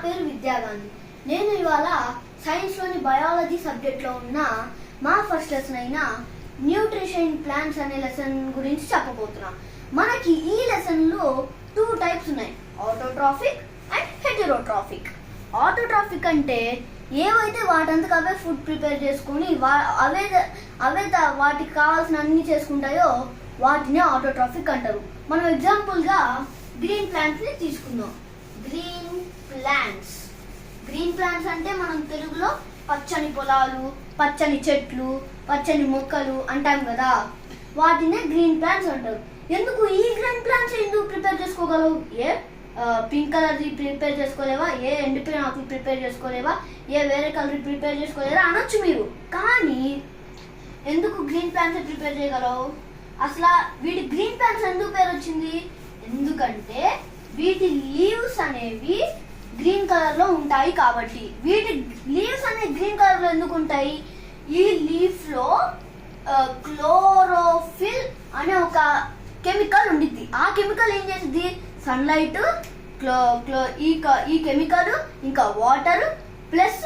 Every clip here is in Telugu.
పేరు విద్యాగాంధీ. నేను ఇవాళ సైన్స్లోని బయాలజీ సబ్జెక్ట్లో ఉన్న మా ఫస్ట్ లెసన్ అయిన న్యూట్రిషన్ ప్లాంట్స్ అనే లెసన్ గురించి చెప్పబోతున్నా. మనకి ఈ లెసన్లో 2 టైప్స్ ఉన్నాయి, ఆటోట్రాఫిక్ అండ్ హెటెరోట్రాఫిక్. ఆటోట్రాఫిక్ అంటే ఏవైతే వాటంతకు అవే ఫుడ్ ప్రిపేర్ చేసుకొని అవే వాటికి కావాల్సిన అన్ని చేసుకుంటాయో వాటిని ఆటోట్రాఫిక్ అంటారు. మనం ఎగ్జాంపుల్గా గ్రీన్ ప్లాంట్స్ని తీసుకుందాం. గ్రీన్ ప్లాంట్స్ అంటే మనం తెలుగులో పచ్చని పొలాలు, పచ్చని చెట్లు, పచ్చని మొక్కలు అంటాం కదా, వాటినే గ్రీన్ ప్లాంట్స్ అంటారు. ఎందుకు ఈ గ్రీన్ ప్లాంట్స్ ఎందుకు ప్రిపేర్ చేసుకోగలవు? పింక్ కలర్ ప్రిపేర్ చేసుకోలేవా? ఎండిపోయిన ఆకులు ప్రిపేర్ చేసుకోలేవా? వేరే కలర్ ప్రిపేర్ చేసుకోలేవా అనొచ్చు మీరు. కానీ ఎందుకు గ్రీన్ ప్లాంట్స్ ప్రిపేర్ చేయగలవు? అసలు వీటి గ్రీన్ ప్లాంట్స్ ఎందుకు పేరు వచ్చింది? ఎందుకంటే వీటి లీవ్స్ అనేవి గ్రీన్ కలర్ లో ఉంటాయి కాబట్టి. వీటి లీవ్స్ అనేవి గ్రీన్ కలర్ లో ఎందుకు ఉంటాయి? ఈ లీఫ్ లో క్లోరోఫిల్ అనే ఒక కెమికల్ ఉండిద్ది. ఆ కెమికల్ ఏం చేస్తుంది? సన్లైట్, ఈ కెమికల్ ఇంకా వాటర్ ప్లస్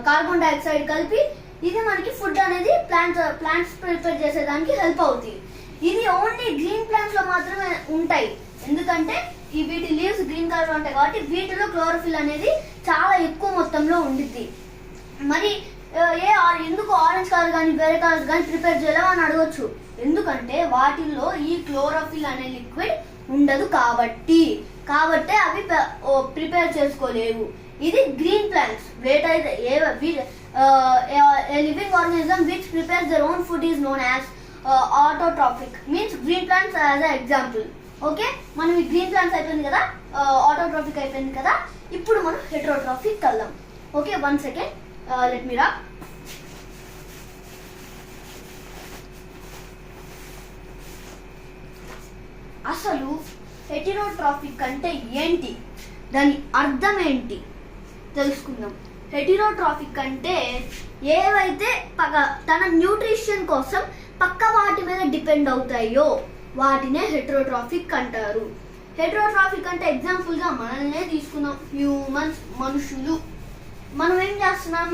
కార్బన్ డైఆక్సైడ్ కలిపి ఇది మనకి ఫుడ్ అనేది ప్లాంట్స్ ప్రిపేర్ చేసేదానికి హెల్ప్ అవుతుంది. ఇది ఓన్లీ గ్రీన్ ప్లాంట్స్ లో మాత్రమే ఉంటాయి. ఎందుకంటే వీటి లీవ్స్ గ్రీన్ కలర్ ఉంటాయి కాబట్టి వీటిలో క్లోరోఫిల్ అనేది చాలా ఎక్కువ మొత్తంలో ఉండిద్ది. మరి ఎందుకు ఆరెంజ్ కలర్ కానీ వేరే కలర్స్ కానీ ప్రిపేర్ చేయలేవు అని అడగచ్చు. ఎందుకంటే వాటిల్లో ఈ క్లోరోఫిల్ అనే లిక్విడ్ ఉండదు కాబట్టి అవి ప్రిపేర్ చేసుకోలేవు. ఇది green plants. Living organism which prepares their own food is known as autotrophic, means green plants as a example. Okay, మనం ఈ గ్రీన్ ప్లాంట్స్ అయిపోయింది కదా, ఆటోట్రాఫిక్ అయిపోయింది కదా, ఇప్పుడు మనం హెటెరోట్రాఫిక్ వెళ్దాం. ఓకే, 1 సెకండ్, లెట్ మీ రా. అసలు హెటెరోట్రాఫిక్ అంటే ఏంటి, దాని అర్థం ఏంటి తెలుసుకుందాం. హెటెరోట్రాఫిక్ అంటే ఏవైతే తన న్యూట్రిషన్ కోసం పక్క వాటి మీద డిపెండ్ అవుతాయో వాటినే హెటెరోట్రాఫిక్ అంటారు. హెటెరోట్రాఫిక్ అంటే ఎగ్జాంపుల్గా మనల్నే తీసుకుందాం. హ్యూమన్స్, మనుషులు. మనం ఏం చేస్తున్నాం?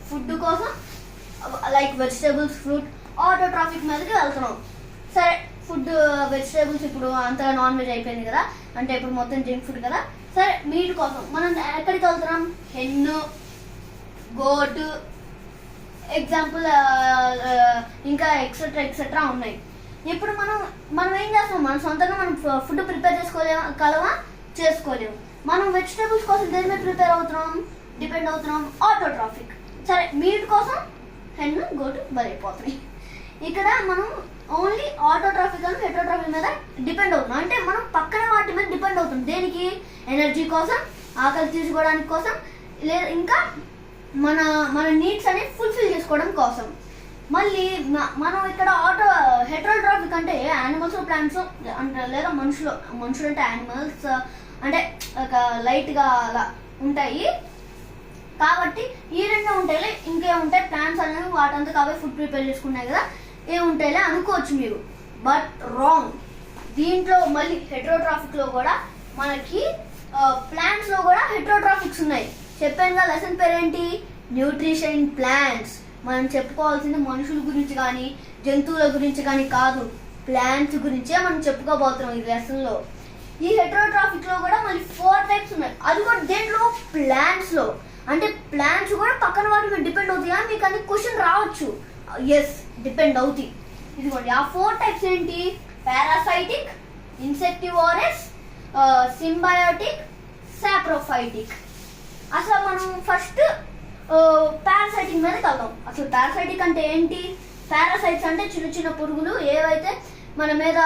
ఫుడ్ కోసం లైక్ వెజిటేబుల్స్, ఫ్రూట్, ఆటోట్రాఫిక్ మీదకి వెళ్తున్నాం. సరే, ఫుడ్ వెజిటేబుల్స్ ఇప్పుడు అంతగా నాన్ వెజ్ అయిపోయింది కదా, అంటే ఇప్పుడు మొత్తం జంక్ ఫుడ్ కదా. సరే, మీట్ కోసం మనం ఎక్కడికి వెళ్తున్నాం? హెన్ను, గోట్, ఎగ్జాంపుల్ ఇంకా ఎక్సెట్రా ఉన్నాయి. ఇప్పుడు మనం ఏం చేస్తాం? మన సొంతంగా మనం ఫుడ్ ప్రిపేర్ చేసుకోలేము. మనం వెజిటేబుల్స్ కోసం దేని మీద ప్రిపేర్ అవుతున్నాం? డిపెండ్ అవుతున్నాం, ఆటోట్రాఫిక్. సరే, మీట్ కోసం హెన్ను, గోటు బలైపోతున్నాయి. ఇక్కడ మనం ఓన్లీ ఆటోట్రాఫిక్ అని హెటెరోట్రాఫిక్ మీద డిపెండ్ అవుతున్నాం. అంటే మనం పక్కన వాటి మీద డిపెండ్ అవుతున్నాం. దేనికి? ఎనర్జీ కోసం, ఆకలి తీసుకోవడానికి కోసం, లేదా ఇంకా మన నీడ్స్ అనేవి ఫుల్ఫిల్ చేసుకోవడం కోసం. మళ్ళీ మనం ఇక్కడ హెటెరోట్రాఫిక్ అంటే యానిమల్స్, ప్లాంట్స్ అంటే లేదా మనుషులు అంటే యానిమల్స్ అంటే ఒక లైట్గా అలా ఉంటాయి కాబట్టి ఈ రెండు ఉంటాయి. ఇంకేముంటాయి? ప్లాంట్స్ అనేవి వాటంతకు అవే ఫుడ్ ప్రిపేర్ చేసుకున్నాయి కదా, ఏముంటాయిలే అనుకోవచ్చు మీరు. But wrong. దీంట్లో మళ్ళీ హెటెరోట్రాఫిక్ లో కూడా మనకి ప్లాంట్స్ లో కూడా హెటెరోట్రాఫిక్స్ ఉన్నాయి. చెప్పాను కదా, లెసన్ పేరేంటి? Nutrition plants. మనం చెప్పుకోవాల్సింది మనుషుల గురించి కానీ జంతువుల గురించి కానీ కాదు, ప్లాంట్స్ గురించే మనం చెప్పుకోబోతున్నాం ఈ లెసన్ లో. ఈ హెటెరోట్రాఫిక్ లో కూడా మళ్ళీ 4 టైప్స్ ఉన్నాయి. అది కూడా దేంట్లో? ప్లాంట్స్ లో. అంటే ప్లాంట్స్ కూడా పక్కన వాటి మీద డిపెండ్ అవుతాయి అని మీకు అన్ని క్వశ్చన్ రావచ్చు. ఎస్, డిపెండ్ అవుతాయి. ఇదిగోండి, ఆ 4 టైప్స్ ఏంటి? Parasitic, insectivorous, symbiotic, saprophytic. అసలు మనం ఫస్ట్ పారాసైటిక్ మీదకి వెళ్దాం. అసలు పారాసైటిక్ అంటే ఏంటి? పారాసైట్స్ అంటే చిన్న చిన్న పురుగులు ఏవైతే మన మీద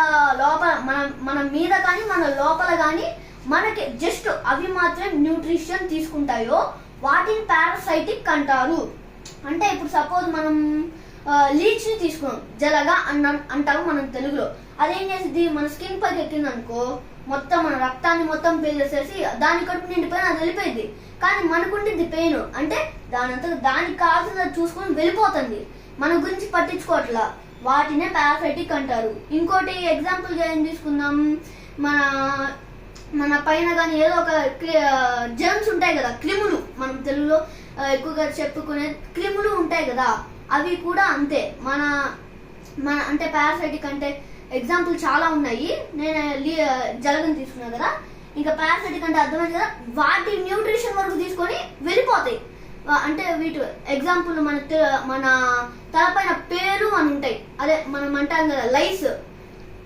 మన మీద కానీ మన లోపల కానీ మనకి జస్ట్ అవి మాత్రం న్యూట్రిషన్ తీసుకుంటాయో వాటిని పారాసైటిక్ అంటారు. అంటే ఇప్పుడు సపోజ్ మనం లీచ్ ని తీసుకున్నాం, జలగా అంటాము మనం తెలుగులో. అదేం చేసింది? మన స్కిన్ పైకి ఎక్కింది అనుకో, మొత్తం మన రక్తాన్ని మొత్తం పేసేసి దాని కడుపు నిండిపోయిన అది వెళ్ళిపోయింది. కానీ మనకుంటుంది పెయిన్, అంటే దానికి కావాల్సిన చూసుకొని వెళ్ళిపోతుంది, మన గురించి పట్టించుకోవట్లా. వాటినే పారాసైటిక్ అంటారు. ఇంకోటి ఎగ్జాంపుల్ ఏం తీసుకుందాం, మన మన పైన కానీ ఏదో ఒక జర్మ్స్ ఉంటాయి కదా, క్రిములు, మనం తెలుగులో ఎక్కువగా చెప్పుకునే క్రిములు ఉంటాయి కదా, అవి కూడా అంతే. మన మన అంటే పారాసైటిక్ అంటే ఎగ్జాంపుల్ చాలా ఉన్నాయి, నేను జలగని తీసుకున్నా కదా. ఇంకా పారాసైటిక్ అంటే అర్థమైంది కదా, వాటి న్యూట్రిషన్ వరకు తీసుకొని వెళ్ళిపోతాయి. అంటే వీటి ఎగ్జాంపుల్ మన తలపైన పేలు అని ఉంటాయి, అదే మనం అంటాం కదా లైస్,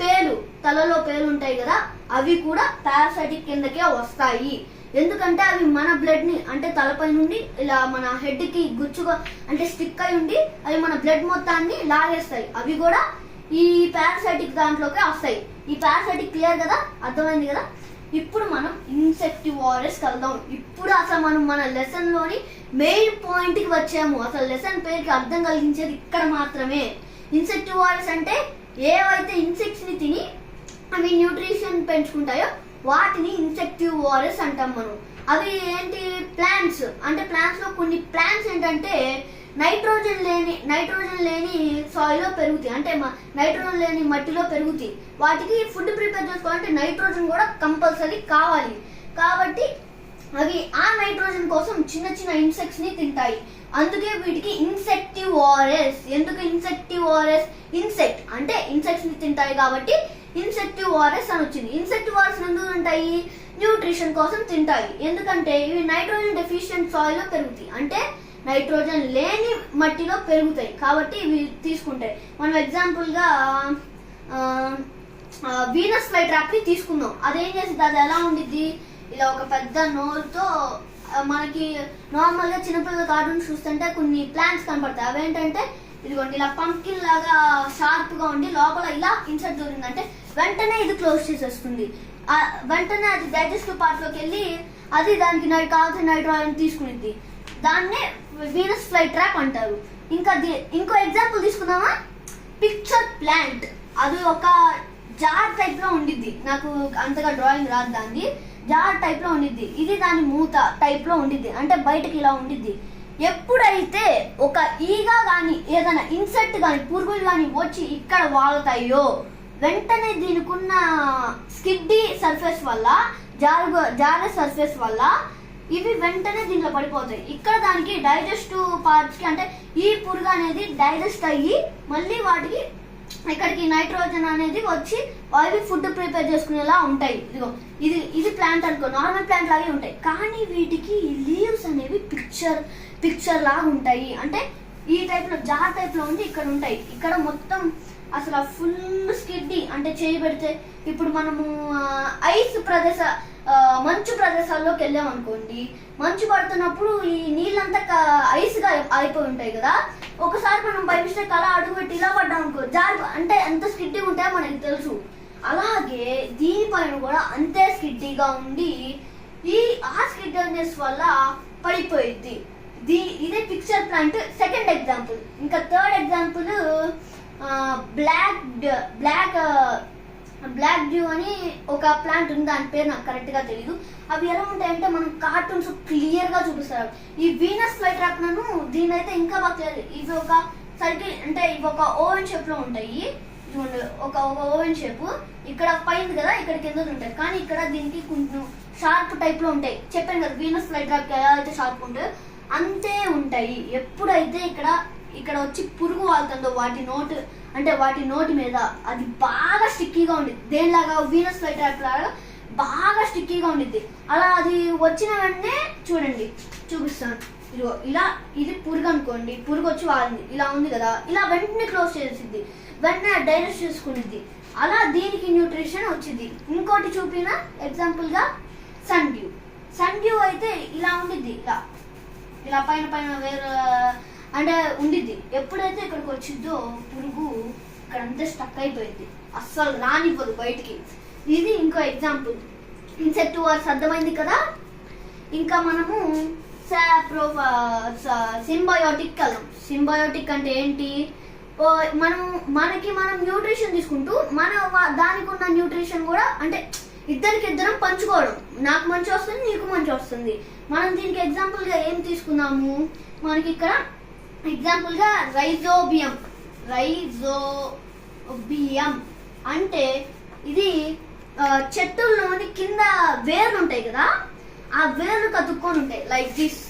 పేలు, తలలో పేలు ఉంటాయి కదా, అవి కూడా పారాసైటిక్ కిందకే వస్తాయి. ఎందుకంటే అవి మన బ్లడ్ ని అంటే తలపై నుండి ఇలా మన హెడ్ కి గుచ్చుగా అంటే స్టిక్ అయి ఉండి అవి మన బ్లడ్ మొత్తాన్ని లాగేస్తాయి. అవి కూడా ఈ పారాసైటిక్ దాంట్లోకి వస్తాయి. ఈ పారాసైటిక్ క్లియర్ కదా, అర్థమైంది కదా. ఇప్పుడు మనం ఇన్సెక్టివారస్ కలుద్దాం. ఇప్పుడు అసలు మనం మన లెసన్ లోని మెయిన్ పాయింట్ కి వచ్చాము. అసలు లెసన్ పేరుకి అర్థం కలిగించేది ఇక్కడ మాత్రమే. ఇన్సెక్టివారస్ అంటే ఏవైతే ఇన్సెక్ట్స్ ని తిని అవి న్యూట్రిషన్ పెంచుకుంటాయో వాటిని ఇన్సెక్టివారస్ అంటాం మనం. అవి ఏంటి, ప్లాంట్స్. అంటే ప్లాంట్స్ లో కొన్ని ప్లాంట్స్ ఏంటంటే నైట్రోజన్ లేని సాయిల్ లో పెరుగుతాయి, అంటే నైట్రోజన్ లేని మట్టిలో పెరుగుతాయి. వాటికి ఫుడ్ ప్రిపేర్ చేసుకోవాలంటే నైట్రోజన్ కూడా కంపల్సరీ కావాలి. కాబట్టి అవి ఆ నైట్రోజన్ కోసం చిన్న చిన్న ఇన్సెక్ట్స్ ని తింటాయి. అందుకే వీటికి ఇన్సెక్టివారస్. ఎందుకు ఇన్సెక్టివారస్? ఇన్సెక్ట్ అంటే ఇన్సెక్ట్స్ ని తింటాయి కాబట్టి ఇన్సెక్టివారస్ అని వచ్చింది. ఇన్సెక్టివారస్ ఎందుకు తింటాయి? న్యూట్రిషన్ కోసం తింటాయి. ఎందుకంటే ఇవి నైట్రోజన్ డెఫిషియెంట్ సాయిల్ లో పెరుగుతాయి, అంటే నైట్రోజన్ లేని మట్టిలో పెరుగుతాయి కాబట్టి ఇవి తీసుకుంటాయి. మనం ఎగ్జాంపుల్ గా వీనస్ ఫ్లై ట్రాప్ ని తీసుకుందాం. అదేం చేసింది, అది ఎలా ఉండిద్ది, ఇలా ఒక పెద్ద నోరుతో మనకి నార్మల్ గా చిన్నపిల్లల కార్టూన్స్ చూస్తుంటే కొన్ని ప్లాంట్స్ కనపడతాయి. అవేంటంటే ఇదిగోండి ఇలా పంకిన్ లాగా షార్ప్ గా ఉండి లోపల ఇలా ఇన్సర్ట్ దొరికిందంటే వెంటనే ఇది క్లోజ్ చేసేస్తుంది. వెంటనే అది డైజెస్టివ్ పార్ట్ లోకి వెళ్ళి అది దానికి కావాల్సిన నైట్రోజన్ తీసుకునిద్ది. దాన్నే వీనస్ ఫ్లై ట్రాప్ అంటారు. ఇంకా ఇంకో ఎగ్జాంపుల్ తీసుకుందామా, పిక్చర్ ప్లాంట్. అది ఒక జార్ టైప్ లో ఉండిద్ది, నాకు అంతగా డ్రాయింగ్ రాదు, దాన్ని జార్ టైప్ లో ఉండిద్ది. ఇది దాని మూత టైప్ లో ఉండిద్ది, అంటే బయటకి ఇలా ఉండిద్ది. ఎప్పుడైతే ఒక ఈగా గాని ఏదైనా ఇన్సెక్ట్ గాని పురుగులు గాని వచ్చి ఇక్కడ వాళ్తాయో వెంటనే దీనికున్న స్కిడ్డీ సర్ఫేస్ వల్ల జారే సర్ఫేస్ వల్ల ఇవి వెంటనే దీంట్లో పడిపోతాయి. ఇక్కడ దానికి డైజెస్టివ్ పార్ట్స్ కి అంటే ఈ పురుగు అనేది డైజెస్ట్ అయ్యి మళ్ళీ వాటికి ఇక్కడికి నైట్రోజన్ అనేది వచ్చి అవి ఫుడ్ ప్రిపేర్ చేసుకునేలా ఉంటాయి. ఇదిగో ఇది ప్లాంట్ అనుకో, నార్మల్ ప్లాంట్ లాగే ఉంటాయి. కానీ వీటికి లీవ్స్ అనేవి పిక్చర్ లాగా ఉంటాయి. అంటే ఈ టైప్ లో జార్ టైప్ లో ఉండి ఇక్కడ ఉంటాయి. ఇక్కడ మొత్తం అసలు ఫుల్ స్కిడ్డీ, అంటే చేయబెడితే ఇప్పుడు మనము మంచు ప్రదేశాల్లోకి వెళ్ళాం అనుకోండి, మంచు పడుతున్నప్పుడు ఈ నీళ్ళంతా ఐస్ గా అయిపోయి ఉంటాయి కదా. ఒకసారి మనం బై మిస్టేక్ అలా అడుగుపెట్టి ఇలా పడ్డాం అనుకో, అంటే ఎంత స్కిడ్డీ ఉంటాయో మనకి తెలుసు. అలాగే దీనిపైన కూడా అంతే స్కిడ్డీగా ఉండి ఆ స్కిడ్డీనెస్ వల్ల పడిపోయింది. ఇదే పిక్చర్ ప్లాంట్ సెకండ్ ఎగ్జాంపుల్. ఇంకా థర్డ్ ఎగ్జాంపుల్ బ్లాక్ డ్యూ అని ఒక ప్లాంట్ ఉంది, దాని పేరు నాకు కరెక్ట్ గా తెలీదు. అవి ఎలా ఉంటాయంటే మనం కార్టూన్స్ క్లియర్ గా చూపిస్తారు. ఈ వీనస్ ఫ్లై ట్రాప్ నన్ను దీని అయితే ఇంకా బాగా తెలియదు. ఇవి ఒక సర్కిల్, అంటే ఇవి ఒక ఓవెన్ షేప్ లో ఉంటాయి. ఒక ఓవెన్ షేప్ ఇక్కడ పైంది కదా, ఇక్కడ కింద ఉంటాయి. కానీ ఇక్కడ దీనికి కొంచెం షార్ప్ టైప్ లో ఉంటాయి. చెప్పాను కదా వీనస్ ఫ్లై ట్రాప్ ఎలా అయితే షార్ప్ ఉంటాయో అంతే ఉంటాయి. ఎప్పుడైతే ఇక్కడ వచ్చి పురుగు వాళ్తుందో వాటి నోటి మీద అది బాగా స్టిక్కీగా ఉండిద్ది. దేనిలాగా, వీనస్ ఫ్లై ట్రాప్ లాగా బాగా స్టిక్కీగా ఉండిద్ది. అలా అది వచ్చిన వెంటనే చూడండి, చూపిస్తాను. ఇదిగో ఇలా, ఇది పురుగు అనుకోండి, పురుగు వచ్చి వాడింది, ఇలా ఉంది కదా, ఇలా వెంటనే క్లోజ్ చేసిద్ది, వెంటనే డైజెస్ట్ చేసుకునిద్ది. అలా దీనికి న్యూట్రిషన్ వచ్చింది. ఇంకోటి చూపిన ఎగ్జాంపుల్ గా సన్ డ్యూ అయితే ఇలా ఉండిద్ది, ఇలా పైన వేరే అంటే ఉండిద్ది. ఎప్పుడైతే ఇక్కడికి వచ్చిందో పురుగు ఇక్కడంతా స్టక్ అయిపోయింది, అస్సలు రానివ్వదు బయటికి. ఇది ఇంకో ఎగ్జాంపుల్. ఇన్సెక్టివారస్ అర్థమైంది కదా. ఇంకా మనము సింబయోటిక్ వెళ్దాం. సింబయోటిక్ అంటే ఏంటి, మనం న్యూట్రిషన్ తీసుకుంటూ దానికి ఉన్న న్యూట్రిషన్ కూడా అంటే ఇద్దరం పంచుకోవడం. నాకు మంచి వస్తుంది, నీకు మంచి వస్తుంది. మనం దీనికి ఎగ్జాంపుల్ గా ఏం తీసుకున్నాము, మనకి ఇక్కడ ఎగ్జాంపుల్ గా రైజోబియం అంటే ఇది చెట్టుల్లోని కింద వేర్లు ఉంటాయి కదా, ఆ వేర్లు కతుక్కొని ఉంటాయి లైక్ దిస్.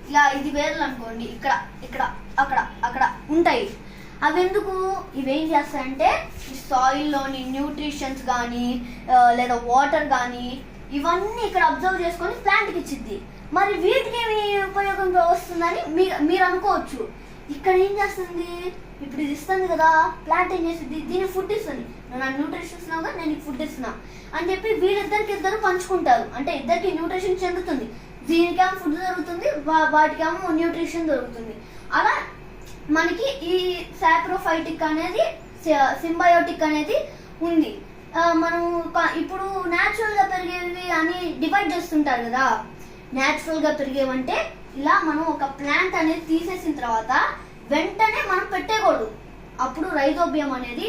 ఇలా ఇది వేర్లు అనుకోండి, ఇక్కడ ఇక్కడ అక్కడ అక్కడ ఉంటాయి. అవి ఎందుకు? ఇవేం చేస్తాయంటే ఈ సాయిల్లోని న్యూట్రిషన్స్ కానీ లేదా వాటర్ కానీ ఇవన్నీ ఇక్కడ అబ్జర్వ్ చేసుకొని ప్లాంట్కి ఇచ్చిద్ది. మరి వీటికి ఏమి ఉపయోగం వస్తుందని మీరు అనుకోవచ్చు. ఇక్కడ ఏం చేస్తుంది, ఇప్పుడు ఇది ఇస్తుంది కదా, ప్లాంట్ ఏం చేస్తుంది, దీనికి ఫుడ్ ఇస్తుంది. నువ్వు నాకు న్యూట్రిషన్ ఇస్తున్నావు కదా, నేను ఫుడ్ ఇస్తున్నా అని చెప్పి వీళ్ళిద్దరు పంచుకుంటారు. అంటే ఇద్దరికి న్యూట్రిషన్ చెందుతుంది. దీనికేమో ఫుడ్ దొరుకుతుంది, వాటికేమో న్యూట్రిషన్ దొరుకుతుంది. అలా మనకి ఈ సాప్రోఫైటిక్ అనేది సింబయోటిక్ అనేది ఉంది. మనం ఇప్పుడు న్యాచురల్గా పెరిగేవి అని డివైడ్ చేస్తుంటారు కదా. న్యాచురల్గా పెరిగేవంటే ఇలా మనం ఒక ప్లాంట్ అనేది తీసేసిన తర్వాత వెంటనే మనం పెట్టేయకూడదు. అప్పుడు రైజోబియం అనేది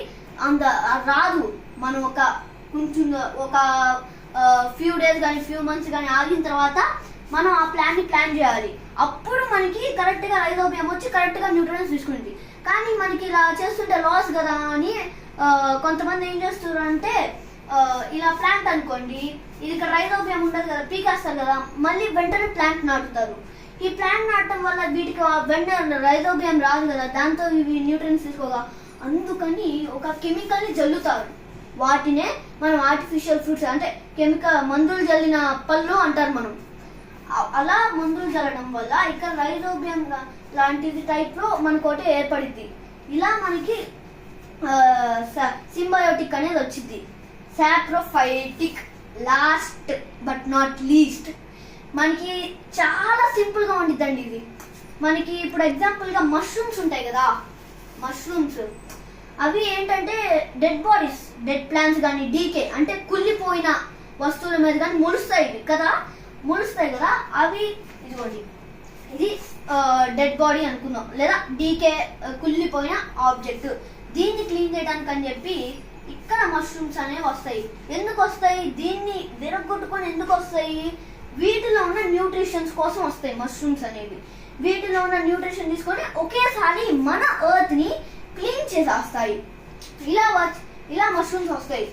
అంత రాదు. మనం కొంచెం ఒక ఫ్యూ డేస్ కానీ ఫ్యూ మంత్స్ కానీ ఆగిన తర్వాత మనం ఆ ప్లాన్ని ప్లాన్ చేయాలి. అప్పుడు మనకి కరెక్ట్గా రైజోబియం వచ్చి కరెక్ట్గా న్యూట్రియన్స్ తీసుకుంటుంది. కానీ మనకి ఇలా చేస్తుంటే లాస్ కదా అని కొంతమంది ఏం చేస్తారు అంటే ఇలా ప్లాంట్ అనుకోండి, ఇది ఇక్కడ రైజోబియం ఉండదు కదా, పీకేస్తారు కదా, మళ్ళీ వెంటనే ప్లాంట్ నాటుతారు. ఈ ప్లాంట్ నాటడం వల్ల వీటికి వెంటనే రైజోబియం రాదు కదా, దాంతో ఇవి న్యూట్రియన్స్ తీసుకోగా అందుకని ఒక కెమికల్ని జల్లుతారు. వాటినే మనం ఆర్టిఫిషియల్ ఫ్రూట్స్ అంటే మందులు జల్లిన పళ్ళు అంటారు మనం. అలా మందులు జల్లడం వల్ల ఇక్కడ రైజోబియం లాంటిది టైప్లో మనకోటి ఏర్పడింది. ఇలా మనకి సింబయోటిక్ అనేది వచ్చింది. Saprophytic last but not least మనకి చాలా సింపుల్గా ఉండిద్దండి ఇది. మనకి ఇప్పుడు ఎగ్జాంపుల్గా మష్రూమ్స్ ఉంటాయి కదా, మష్రూమ్స్ అవి ఏంటంటే డెడ్ బాడీస్, డెడ్ ప్లాంట్స్ కానీ డీకే అంటే కుళ్ళిపోయిన వస్తువుల మీద కానీ మొలుస్తాయి కదా, అవి ఇదిగోండి, ఇది డెడ్ బాడీ అనుకుందాం, లేదా డీకే కుళ్ళిపోయిన ఆబ్జెక్ట్. దీన్ని క్లీన్ చేయడానికి అని చెప్పి ఇక్కడ మష్రూమ్స్ అనేవి వస్తాయి. ఎందుకు వస్తాయి? దీన్ని విరగొట్టుకొని ఎందుకు వస్తాయి? వీటిలో ఉన్న న్యూట్రిషన్స్ కోసం వస్తాయి మష్రూమ్స్ అనేవి. వీటిలో ఉన్న న్యూట్రిషన్ తీసుకొని ఒకేసారి మన ఎర్త్ ని క్లీన్ చేసేస్తాయి. ఇలా మష్రూమ్స్ వస్తాయి.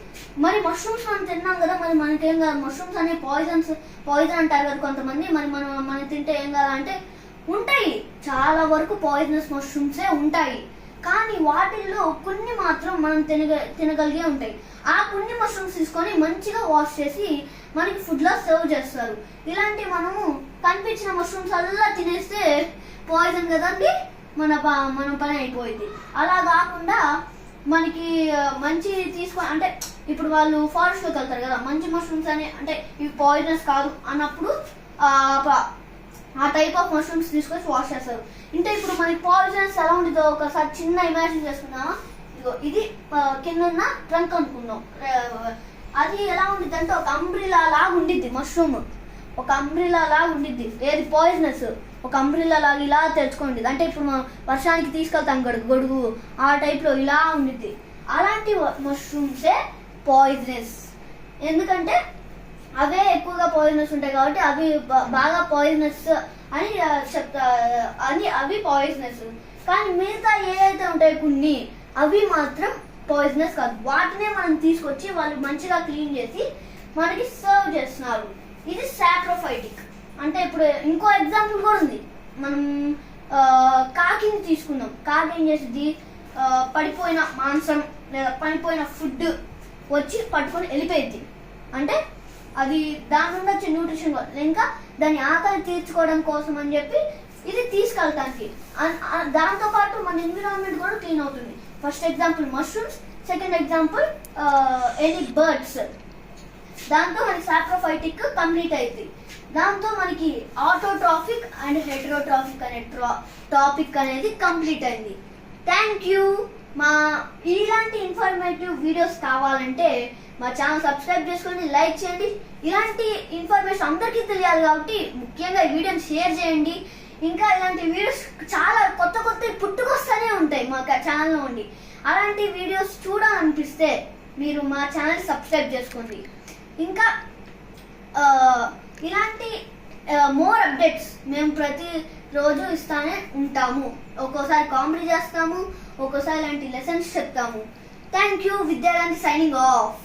మరి మష్రూమ్స్ మనం తిన్నాం కదా, మరి మనకేం కాదు. మష్రూమ్స్ అనేవి పాయిజన్ అంటారు కదా కొంతమంది. మరి మనం తింటే ఏం కాదంటే ఉంటాయి, చాలా వరకు పాయిజనస్ మష్రూమ్సే ఉంటాయి. కానీ వాటిల్లో కొన్ని మాత్రం మనం తినగలిగే ఉంటాయి. ఆ కొన్ని మష్రూమ్స్ తీసుకొని మంచిగా వాష్ చేసి మనకి ఫుడ్లో సర్వ్ చేస్తారు. ఇలాంటి మనము కనిపించిన మష్రూమ్స్ అలా తినేస్తే పాయిజన్ కదండి, మన పని అయిపోయింది. అలా కాకుండా మనకి మంచి అంటే ఇప్పుడు వాళ్ళు ఫారెస్ట్లోకి వెళ్తారు కదా, మంచి మష్రూమ్స్ అంటే ఇవి పాయిజనస్ కాదు అన్నప్పుడు ఆ టైప్ ఆఫ్ మష్రూమ్స్ తీసుకొని వాష్ చేస్తారు. అంటే ఇప్పుడు మనకి పాయిజనస్ ఎలా ఉంటుందో ఒకసారి చిన్న ఇమాజిన్ చేసుకుందామా. ఇది కింద ఉన్న ట్రంక్ అనుకుందాం. అది ఎలా ఉండిద్ది అంటే ఒక అంబ్రిలా లాగా ఉండిద్ది మష్రూమ్, ఒక అంబ్రిలా లాగా ఉండిద్ది. ఏది పాయిజనస్ ఒక అంబ్రిలా లాగా ఇలా తెరుచుకోండి. అంటే ఇప్పుడు వర్షానికి తీసుకెళ్తాం గొడుగు, ఆ టైప్లో ఇలా ఉండిద్ది. అలాంటి మష్రూమ్సే పాయిజనస్. ఎందుకంటే అవే ఎక్కువగా పాయిజనస్ ఉంటాయి కాబట్టి అవి బాగా పాయిజనస్ అని అవి పాయిజనస్. కానీ మిగతా ఏవైతే ఉంటాయి కొన్ని, అవి మాత్రం పాయిజనస్ కాదు. వాటినే మనం తీసుకొచ్చి వాళ్ళు మంచిగా క్లీన్ చేసి మనకి సర్వ్ చేస్తున్నారు. ఇది సాప్రోఫైటిక్. అంటే ఇప్పుడు ఇంకో ఎగ్జాంపుల్ కూడా ఉంది. మనం కాకిని తీసుకుందాం. కాకి ఏం చేస్తుంది, పడిపోయిన మాంసం లేదా పడిపోయిన ఫుడ్ వచ్చి పట్టుకొని వెళ్ళిపోయింది. అంటే అది దాని నుండి వచ్చే న్యూట్రిషన్ ఇంకా దాని ఆకలి తీర్చుకోవడం కోసం అని చెప్పి ఇది తీసుకెళ్ళటానికి. దాంతో పాటు మన ఎన్విరాన్మెంట్ కూడా క్లీన్ అవుతుంది. First example mushrooms, second example any birds. దాంతో మనకి సాప్రోఫైటిక్ కంప్లీట్ అయింది. దాంతో మనకి ఆటోట్రాఫిక్ అండ్ హెటరోట్రాఫిక్ అనే టాపిక్ అనేది కంప్లీట్ అయింది. Thank you. మా ఇలాంటి ఇన్ఫర్మేటివ్ వీడియోస్ కావాలంటే మా ఛానల్ సబ్స్క్రైబ్ చేసుకోండి, లైక్ చేయండి. ఇలాంటి ఇన్ఫర్మేషన్ అందరికీ తెలియాలి కాబట్టి ముఖ్యంగా ఈ వీడియోని షేర్ చేయండి. ఇంకా ఇలాంటి వీడియోస్ చాలా కొత్త పుట్టుకొస్తూనే ఉంటాయి మా ఛానల్లో ఉండి. అలాంటి వీడియోస్ చూడాలనిపిస్తే మీరు మా ఛానల్ సబ్స్క్రైబ్ చేసుకోండి. ఇంకా ఇలాంటి మోర్ అప్డేట్స్ మేము ప్రతిరోజు ఇస్తానే ఉంటాము. ఒక్కోసారి కామెడీ చేస్తాము, ఒక్కోసారి ఇలాంటి లెసన్స్ చెప్తాము. Thank you. విద్యాగాంధీ signing off.